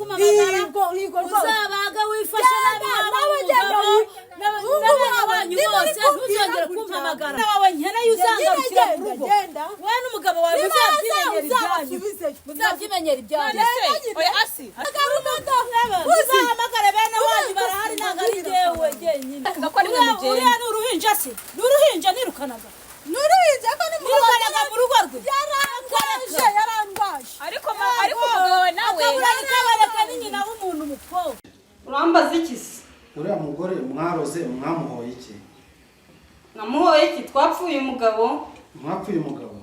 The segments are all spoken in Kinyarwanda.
kumamagara uzabaga wifashe n'abantu bose ntuzongere kumpamagara nawe nkeneye uzangarukira mu rugo we n'umugabo wawe muzabyimenyera ibyanyu oya asi uzahamagare bene wanyu barahari ntabwo ari jyewe jyenyine uriya ni uruhinja se ni uruhinja nirukanaga nuruhinja ko ni mu rugo rwe yarangaje ariko umugabo we nawe akabareka ni nyina w'umuntu umukobwa urambaza iki se uriya mugore mwaroze mwamuhoye iki namuhoye iki twapfuye umugabo mwapfuye umugabo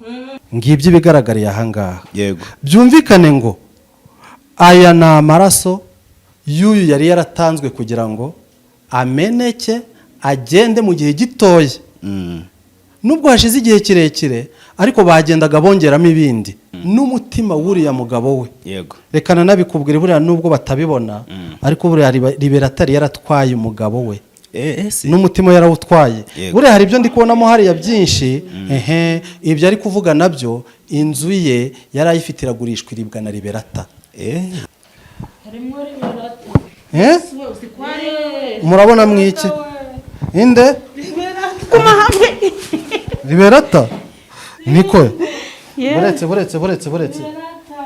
ngibyo ibigaragariye ahangaha yego byumvikane ngo aya ni amaraso y'uyu yari yaratanzwe kugira ngo ameneke agende mu gihe gitoya nubwo hashize igihe kirekire ariko bagendaga bongeramo ibindi n'umutima w'uriya mugabo we yego rekana nabikubwira buriya nubwo batabibona ariko buriya liberatari yaratwaye umugabo we n'umutima yarawutwaye buriya hari ibyo ndi kubonamo hariya byinshi ibyo ari kuvuga nabyo inzu ye yari ayifite iragurishwa iribwa na liberata harimo liberata murabona mwiki inde liberata niko buretse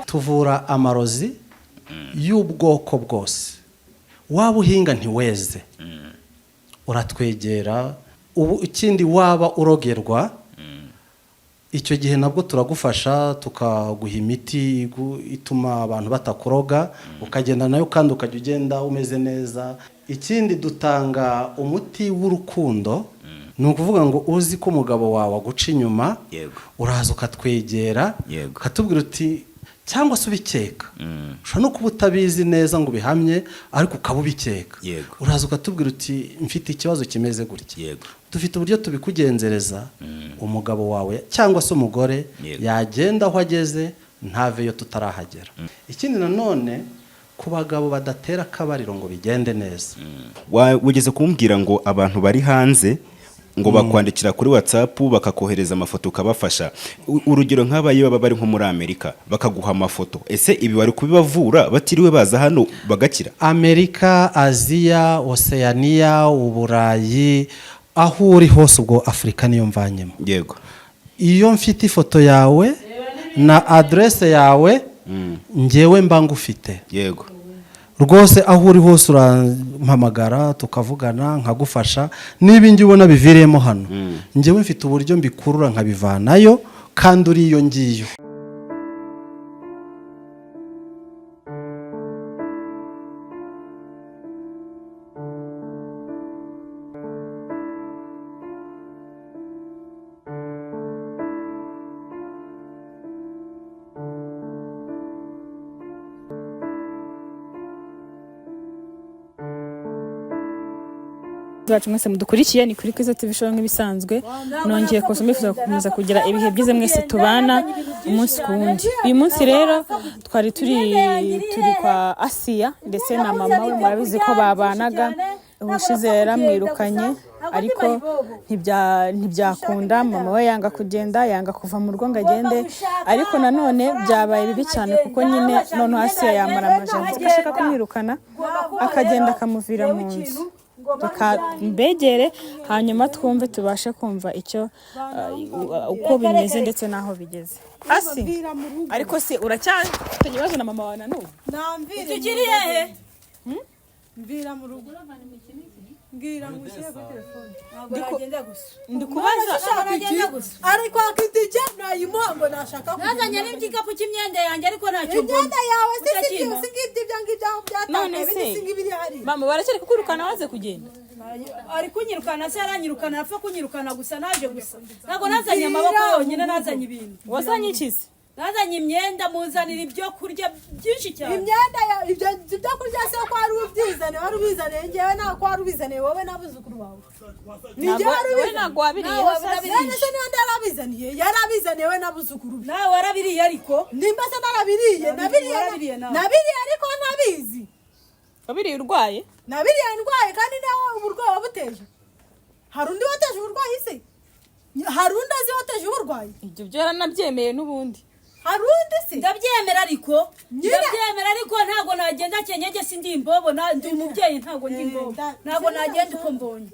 tuvura amarozi y'ubwoko bwose waba uhinga ntiweze uratwegera ubu ikindi waba urogerwa icyo gihe nabwo turagufasha tukaguha imiti ituma abantu batakuroga ukagenda nayo kandi ukajya ugenda umeze neza ikindi dutanga umuti w'urukundo ni ukuvuga ngo uzi ko umugabo wawe aguca inyuma uraza ukatwegera ukatubwira uti cyangwa se ubikeka ushobora no kuba utabizi neza ngo ubihamye ariko ukaba ubikeka uraza ukatubwira uti mfite ikibazo kimeze gutya dufite uburyo tubikugenzereza umugabo wawe cyangwa se umugore yagenda aho ageze ntaveyo tutarahagera ikindi nanone ku bagabo badatera akabariro ngo bigende neza wigeze kumbwira ngo abantu bari hanze ngo bakwandikira kuri WhatsApp bakakohereza amafoto ukabafasha urugero nk'abaye baba bari nko muri Amerika bakaguha amafoto ese ibi bari kubibavura batiriwe baza hano bagakira Amerika Aziya Oceania Uburayi aho uri hose ubwo Afrika niyo mvanyemo yego iyo mfite ifoto yawe na adresse yawe ngewe mba ngufite yego rwose aho uri hose urampamagara tukavugana nkagufasha niba ingi ubona biviremo hano ngewe mfite uburyo mbikurura nkabivanayo kandi uri iyo ngiyo bacu mwese mudukurikiye ni kuri Kwiza TV show nk'ibisanzwe nongeye kuzumifuza gukomeza kugira ibihe byize mwese tubana umunsi ku wundi uyu munsi rero twari turi kwa Asiya ndetse na mama we murabizi ko babanaga ubushize yaramwirukanye ariko ntibyakunda mama we yanga kugenda yanga kuva mu rugo ngo agende ariko nanone byabaye bibi cyane kuko nyine none Asiya yamara amajanja ashaka kumwirukana akagenda akamuvira mu nzu mbegere hanyuma twumve tubashe kumva icyo uko bimeze ndetse naho bigeze asi ariko se uracyafite ibibazo na mama wawe na n'ubu tugiriye he mvira mu rugo ngira ngushyire kuri telefone ndikubaza ariko akitije nayimuhango nashaka nazanye n'igikapu cy'imyenda yanjye ariko ntacyo mbona imyenda yawe singibyo byangiye byatangiye singibiri hari mama baracyari kukurukana waze kugenda ari kunyirukana se aranyirukana apfa kunyirukana gusa naje gusa ntago nazanye amaboko yonyine nazanye ibintu wasanye ikizi nazanye imyenda muzanira ibyo kurya byinshi cyane imyenda ibyo kurya se ko ari ubyizane wari ubizane ngewe nta ko wari ubizane wowe nabuzukuru bawe ngewe ntago wabiriye none se niyo ndarabizaniye yarabizaniye we nabuzukuru nawe warabiriye ariko nimba se nabiriye ariko ntabizi wabiriye urwaye nabiriye ndwaye kandi nawe uburwayi wabuteje hari undi wateje uburwayi se hari undi azi wateje uburwayi ibyo byo yaranabyemeye n'ubundi harundi se ndabyemera ariko ntago nagenda kenyege sindi imbobo ndi umubyeyi ntago ndi imbobo ntago nagenda uko mbonye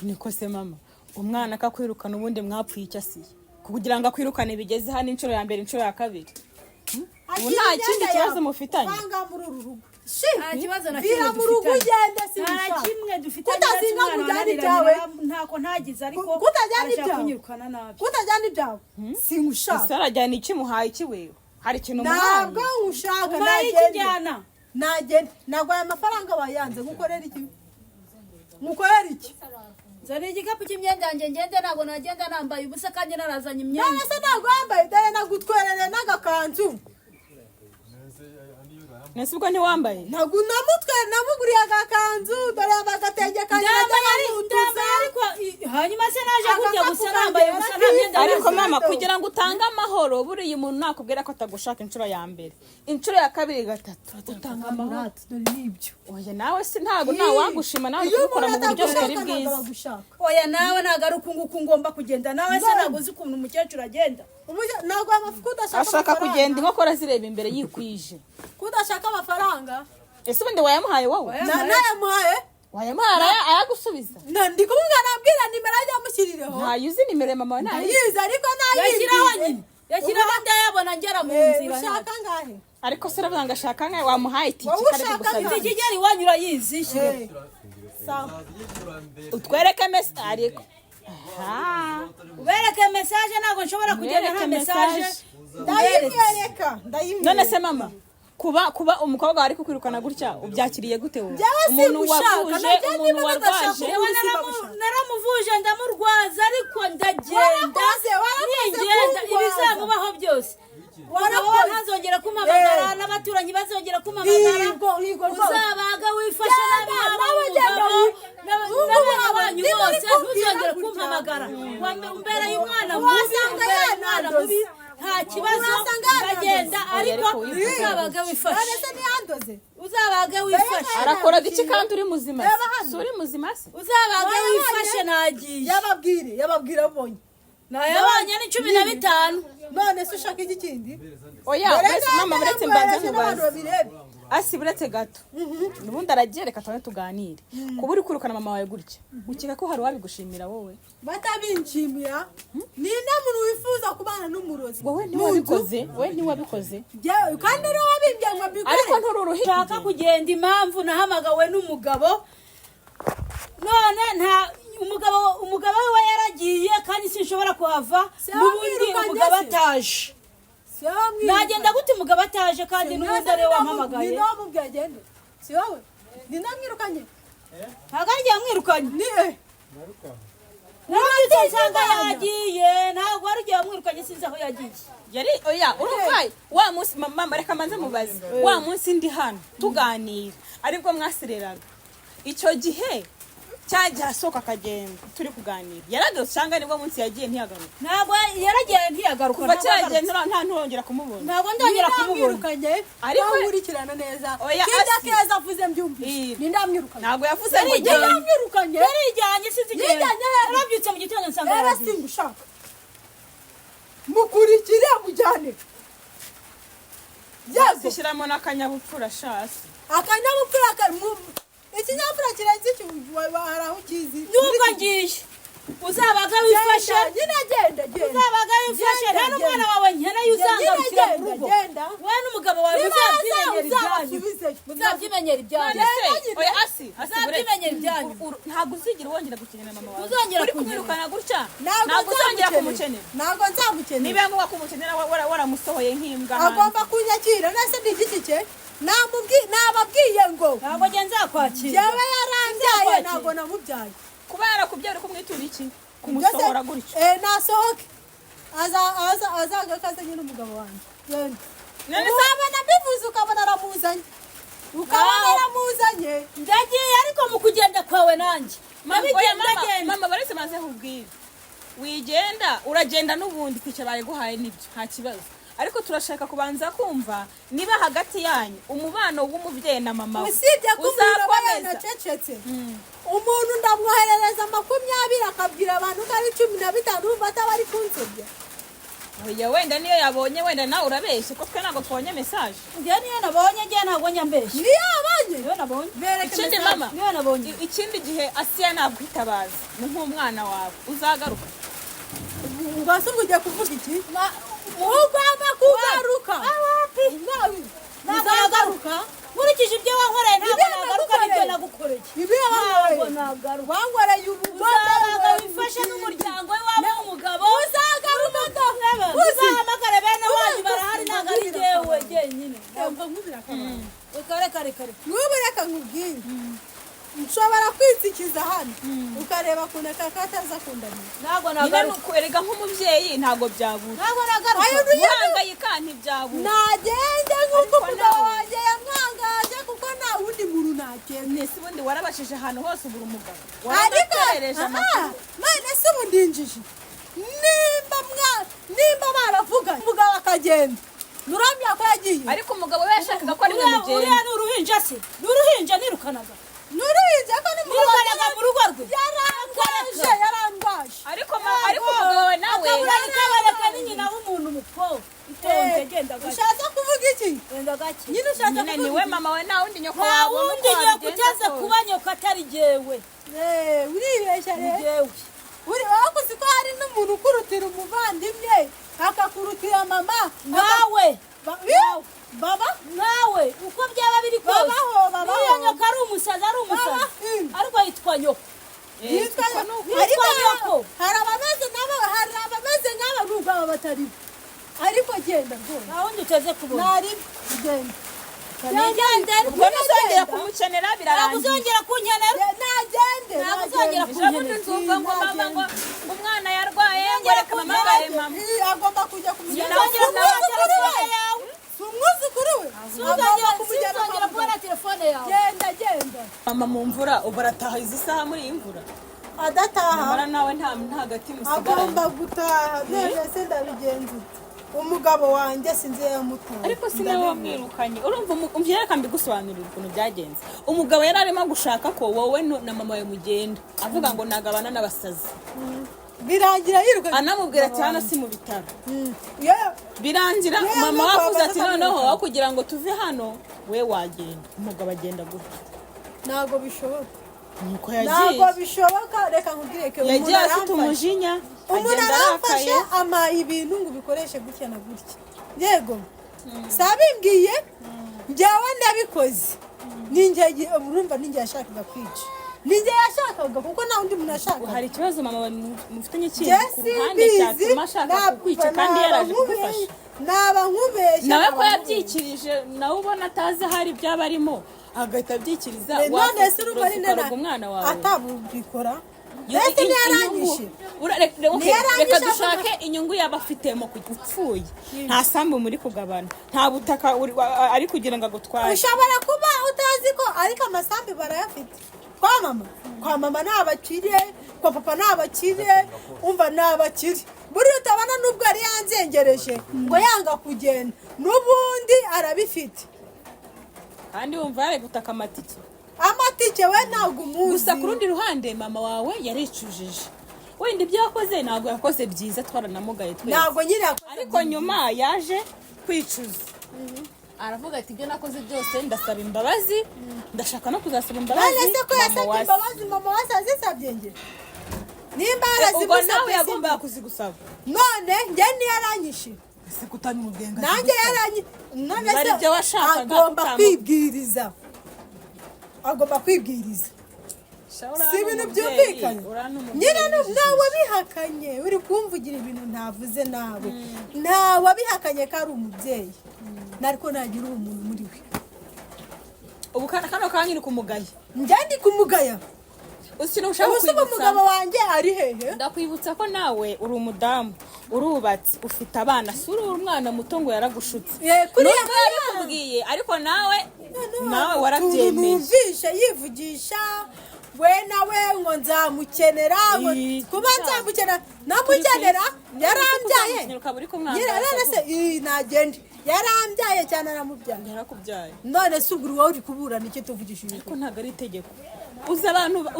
niko se mama umwana akakwirukana ubundi mwapfuye icyo asiye kugira ngo akwirukane bigeze hano inshuro ya mbere inshuro ya kabiri ubu nta kindi kibazo mufitanye nta kibazo na kimwe dufitanye kutazinga kujyana ibyawe ntako ntagize ariko kutajyana ibyawe kunyirukana nabi kutajyana ibyawe singushaka ese arajyana iki muhaye iki wewe hari ikintu ntabwo ngushaka nagenda nagwaye amafaranga wayanze ngukorera iki zana igikapu cy'imyenda yanjye ngende ntabwo nagenda nambaye ubusa kandi narazanye imyenda none se ntabwo wambaye dore nagutwerere n'agakanzu nese ubwo ntiwambaye ntabwo namuguriye agakanzu dore agatenge kanjye ariko hanyuma se naje kujya gusa nambaye ubusa nta myenda ariko mama kugira ngo utange amahoro buriya umuntu nakubwira ko atagushaka inshuro ya mbere inshuro ya kabiri gatatu utanga amahoro dore nibyo oya nawe si ntabwo wagushima nawe kubikora mu buryo butari bwiza oya nawe ntabwo ari uku ngomba kugenda nawe se ntabwo uzi ukuntu umukecuru agenda ntabwo amafuka udashaka ashaka kugenda inkokora zireba imbere yikwije kudashaka amafaranga ese ubundi wayamuhaye wowe nayamuhaye wayamuhaye ayagusubiza ndi kumubwira nabwira nimero ajya amushyirireho ntayuzi nimero ya mama we ntayizi ariko yashyiraho nyine yashyiraho ndayabona ngera mu nzira ushaka ngahe ariko se uravuga ngo ashaka nkawe wamuhaye itike kari kugusaba itike igera iwanyu urayizishyire utwereke message ariko ubereke message ntabwo nshobora kugenda nta message ndayimwereka none se mama kuba umukobwa wari kukwirukana gutya ubyakiriye gute wowe umuntu wavuje umuntu warwaje naramuvuje ndamurwaza ariko ndagenda nigenda ibizamubaho byose ntazongera kumamagara n'abaturanyi bazongera kumamagara uzabaga wifashe n'abana banyu bose ntuzongere kumpamagara umbera y'umwana mubi nta kibazo ndagenda ariko uzabaga wifashe uzabaga wifashe arakora iki kandi uri muzima se uri muzima se uzabaga wifashe nagiye yababwira abonye nayabonye ni 15 none se ushaka iki kindi oya mama buretse mbanza nkubaze asi buretse gato nubundi aragereka twane tuganire kuba uri kwirukana mama wawe gutya ukeka ko hari wabigushimira wowe batabinshimira ni muntu wifuza kubana n'umurozi wowe ntiwabikoze kandi rero wabimbye ngo mbikore ariko ntururuhi nshaka kugenda impamvu nahamagawe n'umugabo none nta umugabo we yaragiye kandi sinshobora kuhava n'ubundi umugabo ataje nagenda gute umugabo ataje kandi n'ubundi ariwe wampamagaye ni nawe mubwiye agende si wowe ni namwirukanye ntabwo ari yamwirukanye ni narabize nsanga yagiye ntabwo ari yamwirukanye sinzi aho yagiye yari oya urumvaye wa munsi mama reka manze mubaze wa munsi ndi hano tuganira aribwo mwasireraga icyo gihe cyagiye asohoka akagenda turi kuganira yaragarutse cyangwa nibwo munsi yagiye ntiyagaruka ntabwo yaragiye ntiyagaruka kuva cyagiye nta nturongera kumubona ntabwo ndongera kumubona ariko nkurikirana neza kijya keza avuze mbyumvise ni ndamwirukanye ntabwo yavuze ngo ndamwirukanye yarijyanye sinzi igihe yarabyutse mu gitondo nsanga yaragiye singushaka mukurikire mujyane yazishyiramo n'akanyabupfura shasi akanyabupfura ikinyabupfura kirenze iki hari aho ukizi n'ubwo ngiye uzabaga wifashe nyine genda uzabaga wifashe nta n'umwana wawe nkeneye uzangarukira mu rugo wowe n'umugabo wawe muzabyimenyera ibyanyu oya asi muzabyimenyera ibyanyu ntabwo uzigira wongera gukenera mama wawe uzongera uri kumwirukana gutya ntabwo uzongera kumukenera ntabwo nzamukenera niba yamuha kumukenera waramusohoye nk'imbwa agomba kunyakira nese ndi igiki cye nababwiye ngo ntabwo njye nzakwakira yewe yarambyaye ntabwo namubyaye kuba yarakubyara uri kumwitura iki kumusohora gutyo nasohoke azagakaze nyine umugabo wanjye ukabona mbivuze ukabona aramuzanye ndagiye ariko mu kugenda kwawe nanjye mama baretse maze nkubwire wigenda uragenda n'ubundi tike bayiguhaye nibyo nta kibazo ariko turashaka kubanza kumva niba hagati yanyu umubano w'umubyeyi na mama usibye kuzakomeza cecetse umuntu ndamwoherereza 20 akabwira abantu ko ari 15 urumva atabari kunsebya oya wenda niyo yabonye wenda nawe urabeshye ko twe ntabwo twabonye message njye niyo nabonye njye ntabwo nyambeshye niyo abonye niyo nabonye ikindi mama niyo nabonye ikindi gihe Asiya nakwitabaza ni nk'umwana wawe uzagaruka ngwase ngo ugiye kuvuga iki ugomba kugaruka nagaruka nkurikije ibyo wankoreye ntabwo nagaruka n'ibyo nagukoreye ibyo ntabwo nagaruka wankoreye uzabaga wifashe n'umuryango w'iwabo w'umugabo uzagaruka uzahamagare bene wanyu barahari ntabwo ari jyewe jyenyine reka n'ubu reka nkubwire nshobora kwitsikiza hano ukareba kuneka kataza kundamira ntabwo nagaruka erega nk'umubyeyi ntabwo byabura ntabwo nagaruka uhangayika ntibyabura nagende nk'uko umugabo wanjye yamwangaje kuko nta wundi muntu nakende si ubundi warabashije ahantu hose ubura umugabo ariko waramuterereje amakuru none se ubu ndinjije nimba baravuganye umugabo akagenda nuramya ko yagiye ariko umugabo we yashakaga ko ari we mugenda uriya ni uruhinja se ni uruhinja nirukanaga nurinze ko ni nirukanaga mu rugo rwe yarangaje ariko umugabo we nawe akabareka ni nyina w'umuntu mukobwa itonde genda gake ushatse kuvuga iki genda gake nyine ushatse nyine kuvuga niwe mama we nta wundi nyoko nta wawe wundi nyoko utaze kuba nyoko atari jyewe uribeshya rero jyewe wakuzi ko hari n'umuntu ukurutira umuvandimwe akakurutira mama nawe baba nawe uko byaba biri kose babaho niyo nyoko ari umusazi ariko yitwa nyoko yitwa nyoko hari abameze nk'aba nubwo aba batari ariko genda rwose nta wundi uteze kubona nari genda ubwo ntuzongera kumukenera birarangiye uzongera kunkenera nagende ntabwo uzongera ubundi nzumva ngo mama ngo umwana yarwaye ngo reka mamagare mama agomba kujya kumujyana si umwuzukuru we uzongera kubona telefone yawe genda mama mu mvura ubu arataha izi saha muri iyi mvura adataha nyamara nawe nta gati musigaranye agomba gutaha none se ndabigenza umugabo wanjye sinzi yamutaye ariko sinawe wamwirukanye urumva umbyereka mbigusobanurira ukuntu byagenze umugabo yari arimo gushaka ko wowe na mama we mugenda avuga ngo nagabana n'abasazi birangira yirukanye anamubwira ati hano si mu bitaro birangira mama wavuze ati noneho aho kugira ngo tuve hano we wagenda umugabo agenda gutya ntabwo bishoboka nuko ntabwo yagiye bishoboka reka nkubwire ko yagiye afite umujinya umuntu aramfashe amaye ibintu ngo ubikoreshe gutya na gutya yego sabimbwiye njyewe ndabikoze ninjye urumva ninjye yashakaga kwica ninjye yashakaga kuko nta wundi muntu ashaka hari ikibazo mama mufitanye kintu ku ruhande cyatuma ashaka kukwica kandi yaraje kugufasha naba nkubeshya nawe ko yabyikirije nawe ubona atazi ahari byaba arimo agahita abyikiriza none se urumva ari nena umwana wawe atabubikora mbese ntiyarangije reka dushake inyungu yaba afitemo upfuye nta sambu muri kugabana nta butaka ari kugira ngo agutware ushobora kuba utazi ko ariko amasambu barayafite kwa mama ni abakire kwa papa ni abakire umva ni abakire buriya utabona n'ubwo yari yanzengereje ngo yanga kugenda n'ubundi arabifite kandi wumva yari gutaka amatike we ntabwo umuzi gusa ku rundi ruhande mama wawe yaricujije wenda ibyo yakoze ntabwo yakoze byiza twaranamugaye twese ntabwo nyine yakoze ariko nyuma yaje kwicuza aravuga ati ibyo nakoze byose ndasaba imbabazi ndashaka no kuzasaba imbabazi none se ko yasabye imbabazi mama wase azisabye njye nimba ubwo nawe yagombaga kuzigusaba none njye ntiyaranyishe ese kutamubwenga nanjye yaranyishe none bari se ibyo washakaga agomba kwibwiriza si ibintu byumvikanye nyine ntawe bihakanye uri kumvugira ibintu ntavuze nawe ntawe bihakanye ko ari umubyeyi nariko nagira umuntu muri we ubu kano kanya uri kumugaya njye ndi kumugaya ubu umugabo wanjye ari hehe ndakwibutsa ko nawe uri umudamu urubatse ufite abana si uri umwana muto ngo yaragushutse nubwo yabikubwiye ariko nawe warabyemeye numvishe yivugisha we nawe ngo nzamukenera kuba nzamukenera namukenera yarambyaye none se nagende yarambyaye cyane aramubyaye none se ubwo wowe uri kuburana icyo tuvugishije ariko ntabwo ari itegeko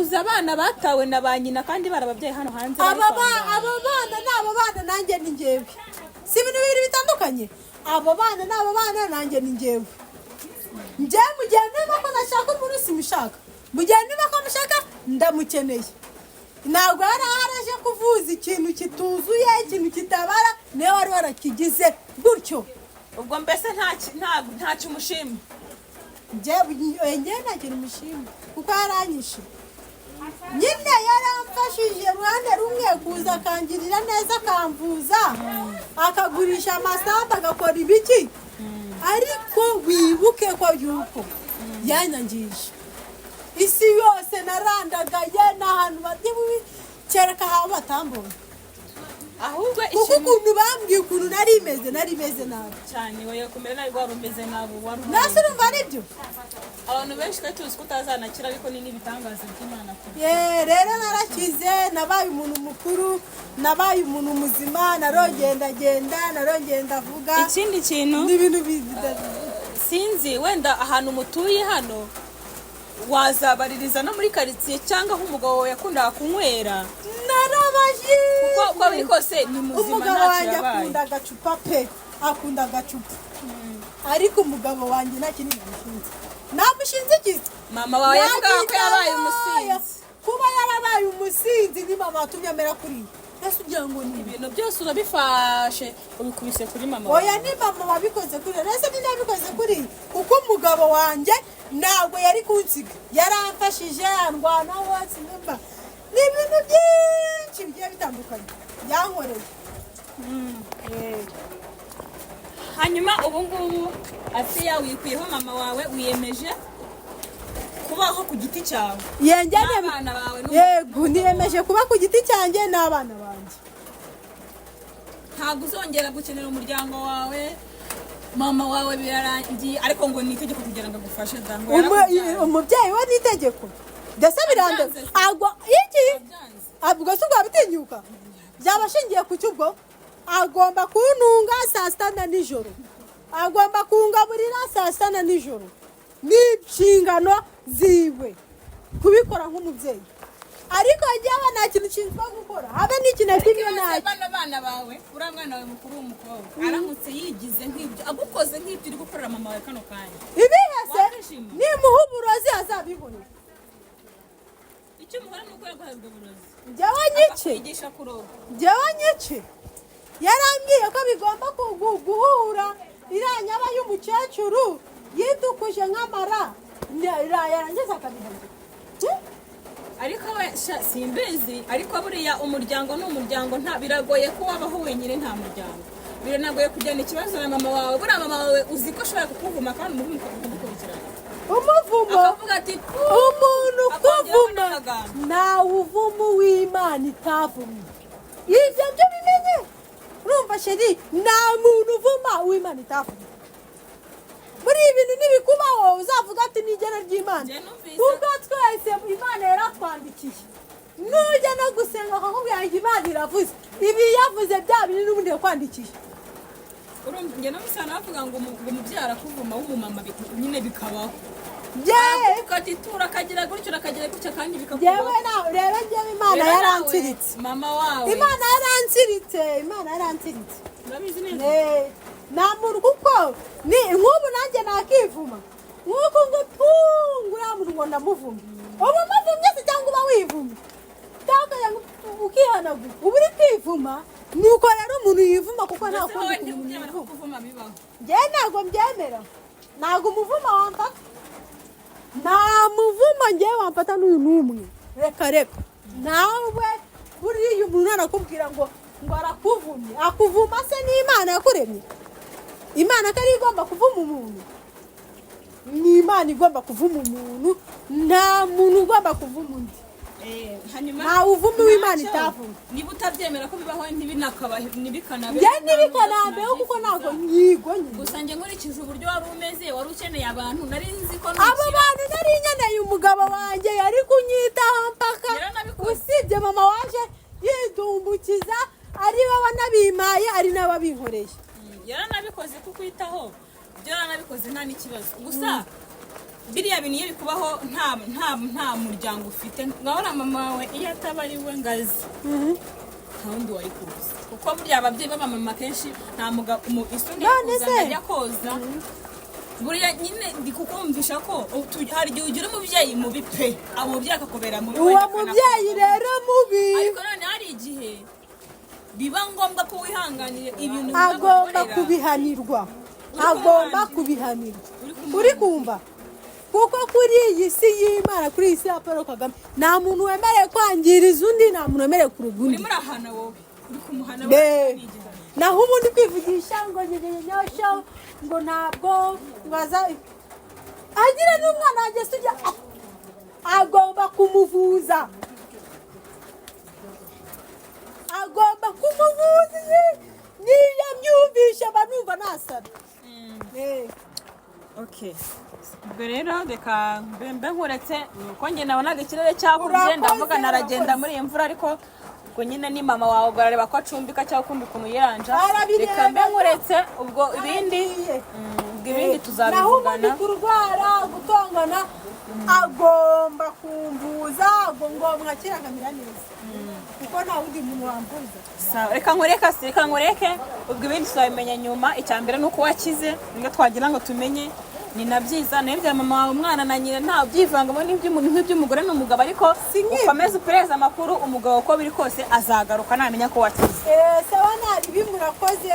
uzi abana batawe na ba nyina kandi barababyaye hano hanze aba bana ni abo bana nanjye ni njyewe si ibintu bibiri bitandukanye. Abo bana ni abo bana, nanjye ni njyewe. Njyewe mu gihe niba ko nashaka umuntu simushaka, mu gihe niba ko mushaka ndamukeneye. Ntabwo yari araje kuvuza ikintu kituzuye, ikintu kitabara, niyo wari warakigize gutyo. ubwo mbese nta cyumushima. Njyewe nta kintu mushima kuko yaranyishe. Nyine yaramfashije ruhande rumwe kuza akangirira neza, akamvuza, akagurisha amasambu, agakora ibiki. Ariko wibuke ko yuko yanyangije isi yose, narandagaye n'ahantu bagiye kereka aho batambonye. ahubwo kuko ukuntu bambwiye ukuntu nari meze nabi cyane, wowe kumera nabi, wari umeze nabi, wari nasi urumva aribyo. abantu benshi twe tuzi ko utazanakira, ariko ni n'ibitangaza by'Imana kuri rero narakize, nabaye umuntu mukuru, nabaye umuntu muzima, narongendagenda, ndavuga. ikindi kintu n'ibintu sinzi, wenda ahantu mutuye hano wazabaririza no muri karitsiye cyangwa aho umugabo wawe yakundaga kunywera. narabaje uko biri kose ni muzima, umugabo ntacyo wanjye yabaye. akunda agacupa pe, akunda agacupa. Ariko umugabo wanjye nta kintu namushinze. Namushinze iki? mama wawe yavugaga ko yabaye umusinzi. Kuba yarabaye umusinzi ni mama watumye amera kuri. Ese ugira ngo ni ibintu byose urabifashe ubikubise kuri mama wawe. oya, ni mama wabikoze kuri. Ese ni nabikoze kuri kuko umugabo wanjye ntabwo yari kunsiga, yaramfashije, andwana wose nimba. Ni ibintu byinshi bigiye bitandukanye yankoreye. hanyuma ubu ngubu Asiya wikwiyeho mama wawe, wiyemeje kubaho ku giti cyawe n'abana bawe. Yego, niyemeje kuba ku giti cyanjye n'abana banjye. ntabwo uzongera gukenera umuryango wawe, mama wawe birarangiye, ariko ngo ni itegeko kugira ngo agufashe. Umubyeyi we ni itegeko ndetse biranda agwa iki abwo se bitinyuka byaba ashingiye ku cyubwo. Agomba kuntunga saa sita na nijoro, agomba kungaburira saa sita na nijoro. Ni inshingano ziwe kubikora nk'umubyeyi. Ariko njyewe nta kintu nshinzwe gukora, habe n'ikintu kimwe ntacyo. bano bana bawe, uriya mwana wawe mukuru w'umukobwa aramutse yigize nk'ibyo, agukoze nk'ibyo uri gukorera mama wawe kano kanya, ibihese nimuha uburozi azabibona. icyo umuhora ni uko yaguhaye ubwo burozi, Njyewe nyice, akwigisha kuroba. njyewe nyice. Yarambwiye ko bigomba guhura iriya nyaba y'umukecuru yitukuje nk'amara, yarangiza akabihangira. ariko we simbizi, ariko buriya umuryango ni umuryango, nta biragoye ko wabaho wenyine nta muryango. Biranagoye kujyana ikibazo na mama wawe. Buriya mama wawe uzi ko ashobora kukuvuma kandi umuvumo ukamukurikirana. Umuvumo, akavuga ati umuntu kuvuma nawe uvumo w'Imana itavumye. Ibyo byo bimenye. Urumva sheri, nta muntu uvuma w'Imana itavumye. Muri ibintu nibikubaho uzavuga ati nigena ry'Imana. Kuko twese Imana yaratwandikiye. Nujya no gusenga akakubwira ngo Imana iravuze. Ibi yavuze bya bintu n'ubundi yakwandikiye. urumva njye n'umusana bavuga ngo umubyara kuvuma w'umumama nyine bikabaho. Ukati tura akagira gutyo kandi bikakubaho. Yewe nawe reba njyewe Imana yaransiritse. Mama wawe Imana yaransiritse. Urabizi neza? Nta muntu kuko ni nk'ubu nanjye nakivuma. Nk'uko ngo uriya muntu ngo ndamuvuma. Uba umuvumye se cyangwa uba wivumye? Cyangwa ukihanagura. Uba uri kwivuma, nuko rero umuntu yivuma kuko nta kundi kuvuma bibaho. Njyewe ntabwo mbyemera. Ntabwo umuvuma wamfata. Nta muvuma njyewe wamfata n'uyu n'umwe. Reka. Nawe buriya umuntu arakubwira ngo arakuvumye. Akuvuma se n'Imana yakuremye? Imana ko ari igomba kuvuma umuntu. Ni Imana igomba kuvuma umuntu, nta muntu ugomba kuvuma undi. Nta uvumi w'Imana itavuma. Niba utabyemera ko bibaho ntibikanabe. Ntibikanabeho kuko ntabwo nyigonye. Gusa njye nkurikije uburyo wari umeze, wari ukeneye abantu, nari nzi ko abo bantu nari nkeneye umugabo wanjye yari kunyitaho mpaka. Usibye mama waje yidumbukiza, ari we wanabimaye, ari nawe abinkoreye. Yaranabikoze kukwitaho, byo yaranabikoze nta n'ikibazo. Gusa biriya bintu iyo bikubaho nta muryango ufite, ngahora mama wawe iyo ataba ari we ngazi nta wundi wari kuza kuko burya ababyeyi b'abamama kenshi nta mugabo isundi None yakuza se? ajya koza buriya nyine ndi kukumvisha ko hari igihe ugira umubyeyi mubi pe abo mubyeyi akakubera mubi uwo wenda mubyeyi rero mubi ariko none hari igihe biba ngombwa ko wihanganira ibintu agomba kubihanirwa agomba kubihanirwa uri kumva kuko kuri iyi si y'Imana kuri iyi si ya Paul Kagame nta muntu wemerewe kwangiriza undi nta muntu wemerewe kuruga undi urimo urahana wowe uri kumuhana naho ubundi kwivugisha ngo nyonyosho ngo ntabwo ngaza agira n'umwana wanjye sujya agomba kumuvuza niyo myumvisha banumva nasara okay ubwo rero reka mbe nkuretse nuko njye nabonaga ikirere cyabuze ndavuga naragenda muri iyi mvura ariko ubwo nyine ni mama wawe ubwo arareba ko acumbika cyangwa kumbi ukuntu yiranja reka mbe nkuretse ubwo ibindi tuzabivugana naho ubundi kurwara gutongana agomba kumvuza ngomwa kera nkamira neza kuko nta wundi muntu wamvuza sawa reka nkureke ubwo ibindi tuzabimenya nyuma icya mbere ni uko wakize nibwo twagira ngo tumenye ni na byiza nayo bya mama wawe umwana na nyina nta byivangamo nk'iby'umugore n'umugabo ariko ukomeze upereze amakuru umugabo uko biri kose azagaruka namenya ko wakize sawa nari bimurakoze